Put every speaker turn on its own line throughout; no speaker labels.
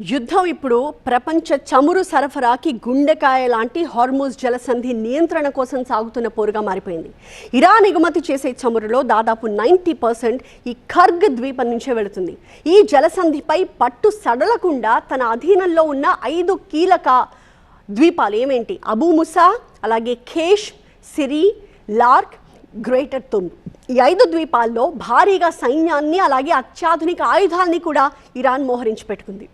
యుద్ధం ఇప్పుడు ప్రపంచ చమురు సరఫరాకి గుండెకాయ లాంటి హార్మోజ్ జలసంధి నియంత్రణ కోసం సాగుతున్న పోరుగా మారిపోయింది. ఇరాన్ ఎగుమతి చేసే చమురులో దాదాపు 90% ఈ ఖర్గ్ ద్వీపం నుంచే వెళుతుంది. ఈ జలసంధిపై పట్టు సడలకుండా తన అధీనంలో ఉన్న 5 కీలక ద్వీపాలు ఏమేంటి? అబూ ముసా, అలాగే ఖేష్, సిరి, లార్క్, గ్రేటర్ తుమ్. ఈ 5 ద్వీపాల్లో భారీగా సైన్యాన్ని అలాగే అత్యాధునిక ఆయుధాలని కూడా ఇరాన్ మోహరించి పెట్టుకుంది.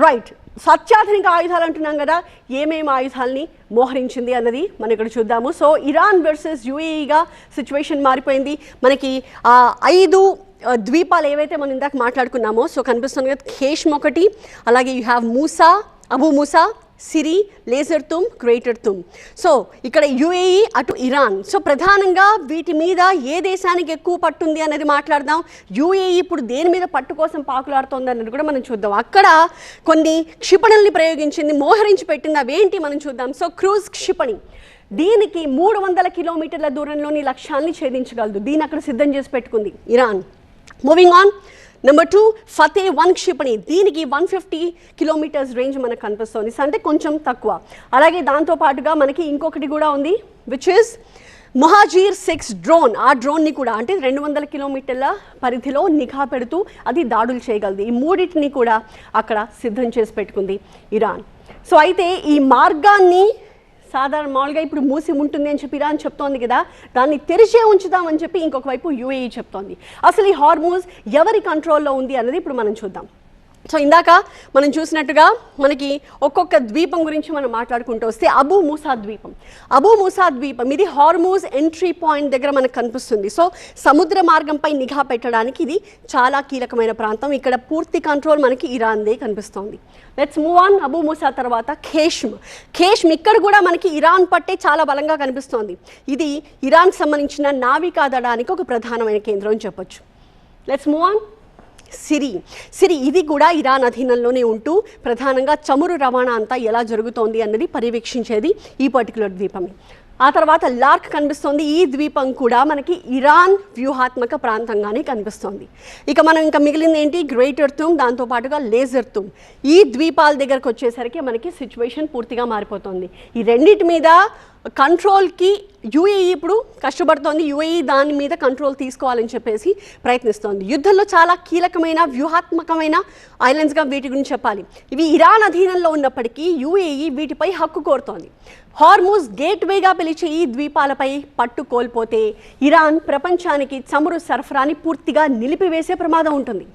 రైట్, అత్యాధునిక ఆయుధాలు అంటున్నాం కదా, ఏమేమి ఆయుధాలని మోహరించింది అన్నది మనం ఇక్కడ చూద్దాము. సో ఇరాన్ వర్సెస్ యుఏఈగా సిచ్యువేషన్ మారిపోయింది. మనకి 5 ద్వీపాలు ఏవైతే మనం ఇందాక మాట్లాడుకున్నామో సో కనిపిస్తుంది కదా, ఖేష్ ఒకటి, అలాగే you have Musa, Abu Musa, Siri, laser Tum, greater Tum. So ఇక్కడ యుఏఈ, అటు ఇరాన్. సో ప్రధానంగా వీటి మీద ఏ దేశానికి ఎక్కువ పట్టుంది అనేది మాట్లాడదాం. యుఏఈ ఇప్పుడు దేని మీద పట్టు కోసం పాకులాడుతోంది అనేది కూడా మనం చూద్దాం. అక్కడ కొన్ని క్షిపణుల్ని ప్రయోగించింది, మోహరించి పెట్టింది. అవేంటి మనం చూద్దాం. సో క్రూజ్ క్షిపణి, దీనికి 300 కిలోమీటర్ల దూరంలోని లక్ష్యాన్ని ఛేదించగలదు. దీన్ని అక్కడ సిద్ధం చేసి పెట్టుకుంది Iran. Moving on, number 2 Fateh 1 క్షిపణి, దీనికి 150 కిలోమీటర్స్ రేంజ్ మనకు కనిపిస్తుంది, అంటే కొంచెం తక్కువ. అలాగే దాంతోపాటుగా మనకి ఇంకొకటి కూడా ఉంది, విచ్ ఇస్ మొహాజీర్ 6 డ్రోన్. ఆ డ్రోన్ని కూడా అంటే 200 కిలోమీటర్ల పరిధిలో నిఘా పెడుతూ అది దాడులు చేయగలదు. ఈ మూడింటిని కూడా అక్కడ సిద్ధం చేసి పెట్టుకుంది ఇరాన్. సో అయితే ఈ మార్గాన్ని మామూలుగా ఇప్పుడు మూసి ఉంటుంది అని చెప్పి ఇరాన్ చెప్తోంది కదా, దాన్ని తెరిచే ఉంచుదామని చెప్పి ఇంకొక వైపు యుఏఈ చెప్తోంది. అసలు ఈ హార్మోజ్ ఎవరి కంట్రోల్లో ఉంది అన్నది ఇప్పుడు మనం చూద్దాం. సో ఇందాక మనం చూసినట్టుగా మనకి ఒక్కొక్క ద్వీపం గురించి మనం మాట్లాడుకుంటూ వస్తే అబూ మూసా ద్వీపం. అబూ మూసా ద్వీపం ఇది హార్మోజ్ ఎంట్రీ పాయింట్ దగ్గర మనకు కనిపిస్తుంది. సో సముద్ర మార్గంపై నిఘా పెట్టడానికి ఇది చాలా కీలకమైన ప్రాంతం. ఇక్కడ పూర్తి కంట్రోల్ మనకి ఇరాన్దే కనిపిస్తోంది. Let's move on. Abu Musa తర్వాత ఖేష్మ్. ఇక్కడ కూడా మనకి ఇరాన్ పట్టే చాలా బలంగా కనిపిస్తోంది. ఇది ఇరాన్కి సంబంధించిన నావికా దళానికి ఒక ప్రధానమైన కేంద్రం అని చెప్పొచ్చు. Let's move on. సిరి ఇది కూడా ఇరాన్ అధీనంలోనే ఉంటూ ప్రధానంగా చమురు రవాణా అంతా ఎలా జరుగుతోంది అన్నది పర్యవేక్షించేది ఈ పర్టికులర్ ద్వీపమే. ఆ తర్వాత లార్క్ కనిపిస్తోంది. ఈ ద్వీపం కూడా మనకి ఇరాన్ వ్యూహాత్మక ప్రాంతంగానే కనిపిస్తోంది. ఇక మనం మిగిలింది ఏంటి? గ్రేటర్ తుమ్, దాంతోపాటుగా లేజర్ తుమ్. ఈ ద్వీపాల దగ్గరకు వచ్చేసరికి మనకి సిచ్యువేషన్ పూర్తిగా మారిపోతుంది. ఈ రెండింటి మీద కంట్రోల్కి యుఏఈ ఇప్పుడు కష్టపడుతోంది. యుఏఈ దాని మీద కంట్రోల్ తీసుకోవాలని చెప్పేసి ప్రయత్నిస్తోంది. యుద్ధంలో చాలా కీలకమైన వ్యూహాత్మకమైన ఐలాండ్స్గా వీటి గురించి చెప్పాలి. ఇవి ఇరాన్ అధీనంలో ఉన్నప్పటికీ యుఏఈ వీటిపై హక్కు కోరుతోంది. హార్మూజ్ గేట్వేగా పిలిచే ఈ ద్వీపాలపై పట్టు కోల్పోతే ఇరాన్ ప్రపంచానికి చమురు సరఫరాని పూర్తిగా నిలిపివేసే ప్రమాదం ఉంటుంది.